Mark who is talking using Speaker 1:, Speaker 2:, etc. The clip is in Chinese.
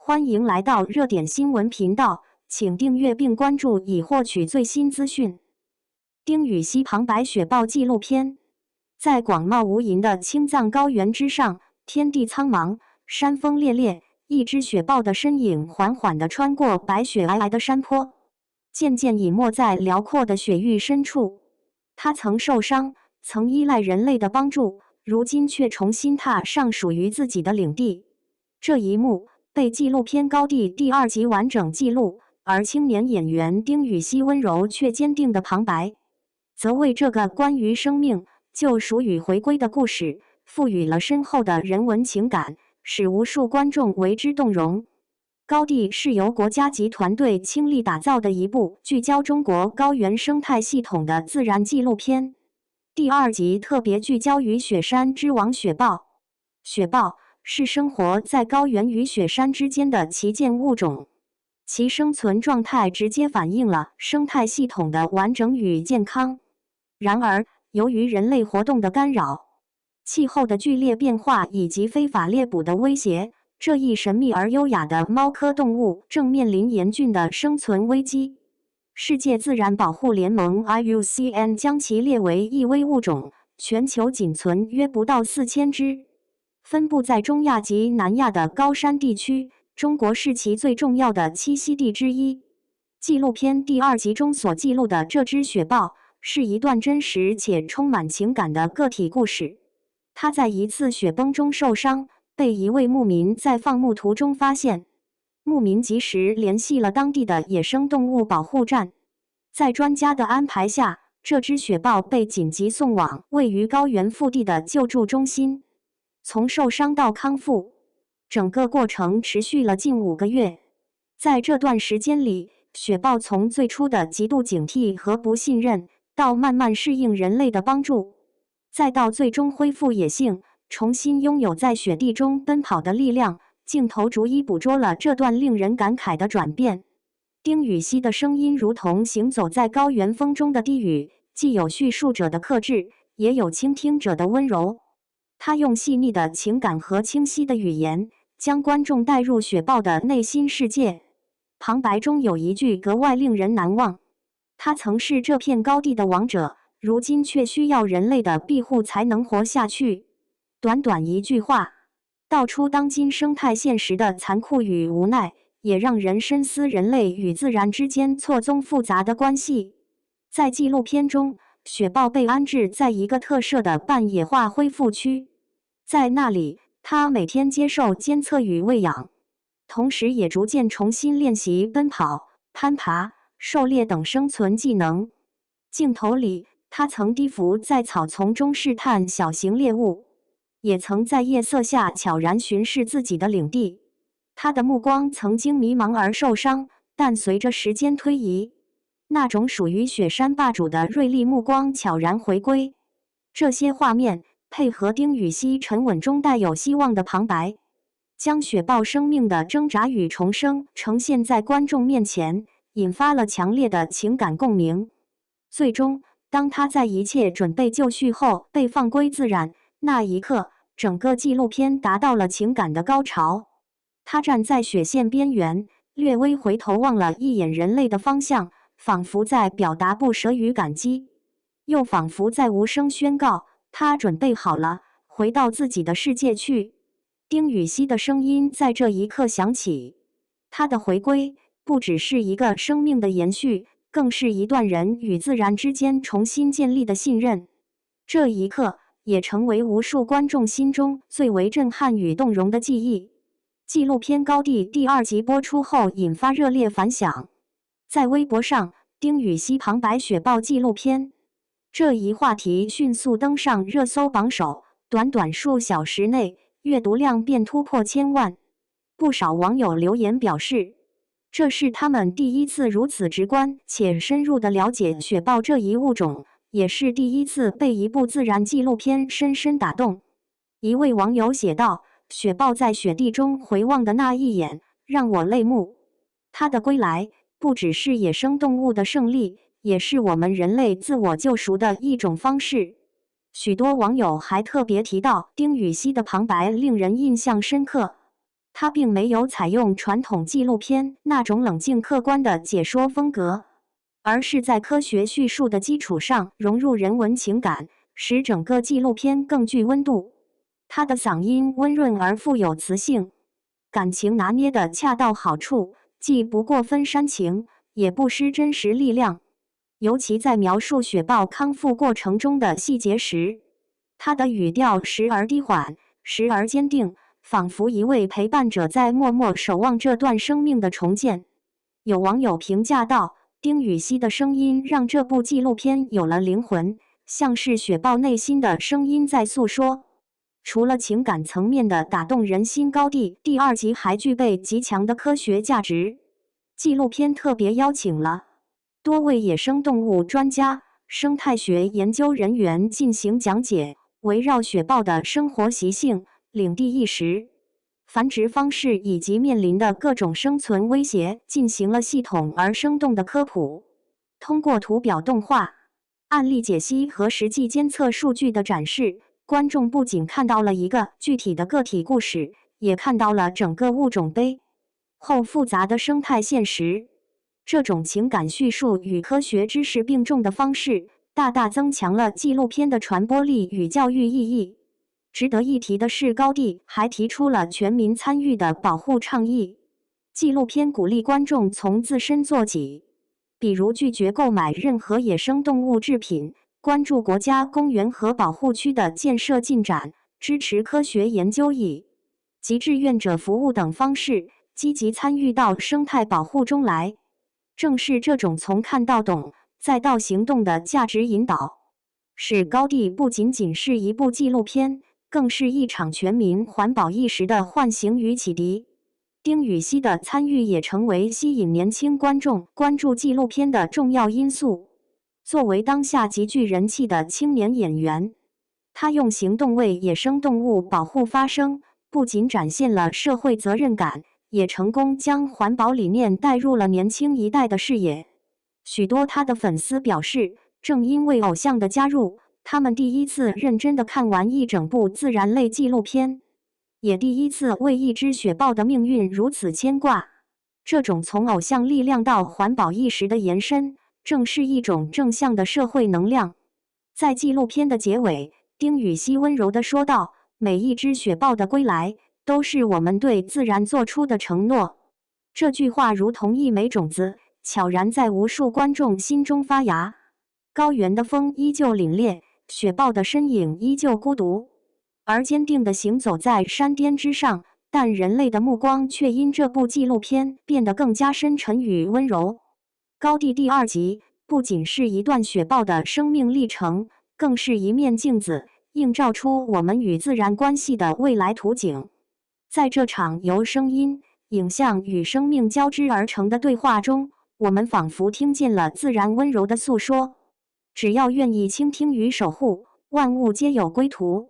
Speaker 1: 欢迎来到热点新闻频道，请订阅并关注以获取最新资讯。丁禹锡旁白雪豹纪录片。在广袤无垠的青藏高原之上，天地苍茫，山峰烈烈，一只雪豹的身影缓缓地穿过白雪皑皑的山坡，渐渐隐没在辽阔的雪域深处。它曾受伤，曾依赖人类的帮助，如今却重新踏上属于自己的领地。这一幕被纪录片《高地》第2集完整记录，而青年演员丁禹锡温柔却坚定的旁白，则为这个关于生命、救赎与回归的故事赋予了深厚的人文情感，使无数观众为之动容。《高地》是由国家级团队倾力打造的一部聚焦中国高原生态系统的自然纪录片。第2集特别聚焦于雪山之王雪豹。雪豹是生活在高原与雪山之间的旗舰物种，其生存状态直接反映了生态系统的完整与健康。然而，由于人类活动的干扰、气候的剧烈变化以及非法猎捕的威胁，这一神秘而优雅的猫科动物正面临严峻的生存危机。世界自然保护联盟 IUCN 将其列为易危物种，全球仅存约不到4000只。分布在中亚及南亚的高山地区，中国是其最重要的栖息地之一。纪录片第2集中所记录的这只雪豹，是一段真实且充满情感的个体故事。它在一次雪崩中受伤，被一位牧民在放牧途中发现。牧民及时联系了当地的野生动物保护站，在专家的安排下，这只雪豹被紧急送往位于高原腹地的救助中心。从受伤到康复，整个过程持续了近5个月。在这段时间里，雪豹从最初的极度警惕和不信任，到慢慢适应人类的帮助，再到最终恢复野性，重新拥有在雪地中奔跑的力量。镜头逐一捕捉了这段令人感慨的转变。丁禹锡的声音如同行走在高原风中的低语，既有叙述者的克制，也有倾听者的温柔。他用细腻的情感和清晰的语言，将观众带入雪豹的内心世界。旁白中有一句格外令人难忘：他曾是这片高地的王者，如今却需要人类的庇护才能活下去。短短一句话，道出当今生态现实的残酷与无奈，也让人深思人类与自然之间错综复杂的关系。在纪录片中，雪豹被安置在一个特设的半野化恢复区，在那里，它每天接受监测与喂养，同时也逐渐重新练习奔跑、攀爬、狩猎等生存技能。镜头里，它曾低伏在草丛中试探小型猎物，也曾在夜色下悄然巡视自己的领地。他的目光曾经迷茫而受伤，但随着时间推移，那种属于雪山霸主的锐利目光悄然回归。这些画面配合丁禹锡沉稳中带有希望的旁白，将雪豹生命的挣扎与重生呈现在观众面前，引发了强烈的情感共鸣。最终，当他在一切准备就绪后被放归自然，那一刻，整个纪录片达到了情感的高潮。他站在雪线边缘，略微回头望了一眼人类的方向，仿佛在表达不舍与感激，又仿佛在无声宣告，他准备好了，回到自己的世界去。丁禹锡的声音在这一刻响起，他的回归不只是一个生命的延续，更是一段人与自然之间重新建立的信任。这一刻也成为无数观众心中最为震撼与动容的记忆。纪录片《高地》第2集播出后引发热烈反响，在微博上，丁禹锡旁白雪豹纪录片这一话题迅速登上热搜榜首，短短数小时内，阅读量便突破1000万。不少网友留言表示，这是他们第一次如此直观且深入地了解雪豹这一物种，也是第一次被一部自然纪录片深深打动。一位网友写道：雪豹在雪地中回望的那一眼，让我泪目。它的归来，不只是野生动物的胜利，也是我们人类自我救赎的一种方式。许多网友还特别提到丁禹锡的旁白令人印象深刻。它并没有采用传统纪录片那种冷静客观的解说风格，而是在科学叙述的基础上融入人文情感，使整个纪录片更具温度。他的嗓音温润而富有磁性，感情拿捏得恰到好处，既不过分煽情，也不失真实力量。尤其在描述雪豹康复过程中的细节时，他的语调时而低缓，时而坚定，仿佛一位陪伴者在默默守望这段生命的重建。有网友评价道：“丁禹兮的声音让这部纪录片有了灵魂，像是雪豹内心的声音在诉说。”除了情感层面的打动人心，高地第2集还具备极强的科学价值。纪录片特别邀请了多位野生动物专家、生态学研究人员进行讲解，围绕雪豹的生活习性、领地意识、繁殖方式以及面临的各种生存威胁进行了系统而生动的科普。通过图表动画、案例解析和实际监测数据的展示，观众不仅看到了一个具体的个体故事，也看到了整个物种背后复杂的生态现实。这种情感叙述与科学知识并重的方式，大大增强了纪录片的传播力与教育意义。值得一提的是，高地还提出了全民参与的保护倡议。纪录片鼓励观众从自身做起，比如拒绝购买任何野生动物制品，关注国家公园和保护区的建设进展，支持科学研究以及志愿者服务等方式，积极参与到生态保护中来。正是这种从看到懂，再到行动的价值引导，使高地不仅仅是一部纪录片，更是一场全民环保意识的唤醒与启迪。丁禹兮的参与也成为吸引年轻观众关注纪录片的重要因素。作为当下极具人气的青年演员，他用行动为野生动物保护发声，不仅展现了社会责任感，也成功将环保理念带入了年轻一代的视野。许多他的粉丝表示，正因为偶像的加入，他们第一次认真地看完一整部自然类纪录片，也第一次为一只雪豹的命运如此牵挂。这种从偶像力量到环保意识的延伸，正是一种正向的社会能量。在纪录片的结尾，丁禹兮温柔地说道：“每一只雪豹的归来，都是我们对自然做出的承诺。”这句话如同一枚种子，悄然在无数观众心中发芽。高原的风依旧凛冽，雪豹的身影依旧孤独，而坚定地行走在山巅之上。但人类的目光却因这部纪录片变得更加深沉与温柔。高地第2集不仅是一段雪豹的生命历程，更是一面镜子，映照出我们与自然关系的未来图景。在这场由声音、影像与生命交织而成的对话中，我们仿佛听见了自然温柔的诉说。只要愿意倾听与守护，万物皆有归途。